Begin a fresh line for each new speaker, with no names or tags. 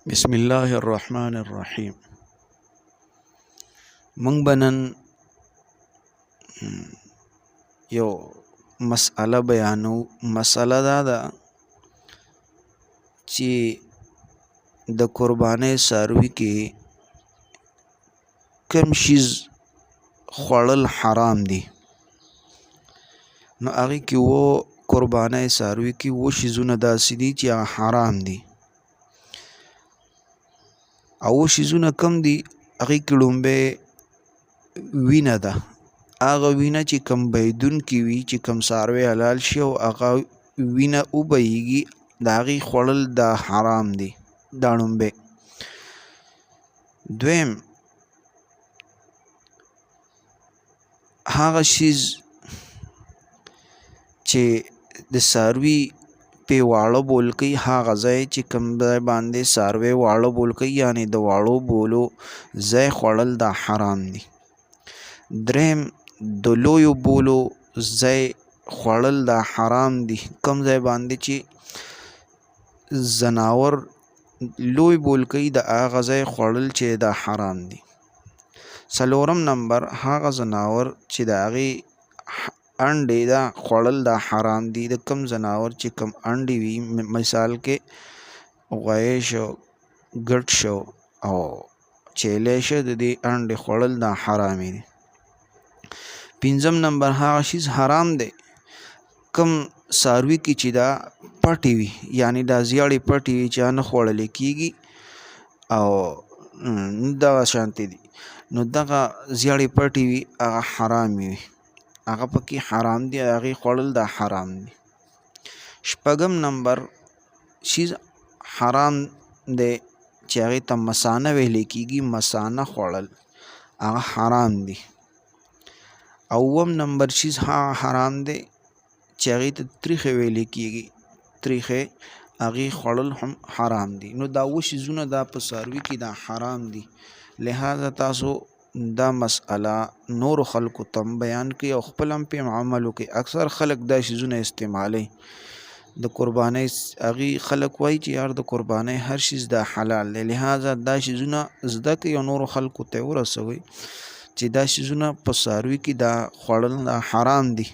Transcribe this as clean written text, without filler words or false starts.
بسم الله الرحمن الرحیم. مونږ به نن یو مسأله بیانو. مسأله دا ده چې د قربانۍ څاروي کې کوم شیز خوړل حرام دي. نو هغې کې قربانۍ څاروي کې شیزونه داسې دي چې هغه حرام دي. او شیزونه کم دي؟ هغې کې لومبی وینه ده. هغه وینه چې کم بهیدونکې وي، چې کم څاروی حلال شي او هغه وینه وبهیږي، د هغې خوړل دا حرام دي. دا لومبی. دویم، هغه شیز چې د څاروي پې واړه بول کوي، هغه ځای چې کوم ځای باندې څاروی واړه بول کوي، یعنې د واړو بولو ځای خوړل دا حرام دي. دریم، د لویو بولو ځای خوړل دا حرام دي. کوم ځای باندې چې ځناور لوی بول کوي، د هغه ځای خوړل چې دا حرام دي. څلورم نمبر، هغه ځناور چې د هغې انډې دا خوړل دا حرام دي. د کم ځناور چې کم انډې وي، مثال کې غوی شو، ګډ شو او چیلی شو، د دې انډې خوړل دا حرامې دي. پنځم نمبر، هغه شیز حرام دی کم څاروي کې چې دا پټې وي، یعنې دا زیړې پټې وي چې نه خوړلی کېږي او دغه شانتې دي. نو دغه زیړې پټې وي، هغه حرامې وي، هغه پکې حرام دي، هغې خوړل دا حرام دي. شپږم نمبر شیز حرام دی چې هغې ته مثانه ویلی کېږي، مثانه خوړل هغه حرام دي. اوم نمبر شیز هغه حرام دی چې هغې ته تریخې ویلی کېږي، تریخې هغې خوړل هم حرام دي. نو دا شیزونه دا په څاروي کې دا حرام دي. لہذا تاسو دا مسئله نورو خلکو ته بیان کړئ او خپل هم پې عمل وکړئ. اکثر خلک دا شیزونه استعمالوي د قربانۍ. هغې خلک وایي چې یار د قربانۍ هر شیز دا حلال دی. لہذا دا شیزونه زده کړئ او نورو خلکو ته ورسوئ چې دا شیزونه په څاروي کې دا خوړل دا حرام دي.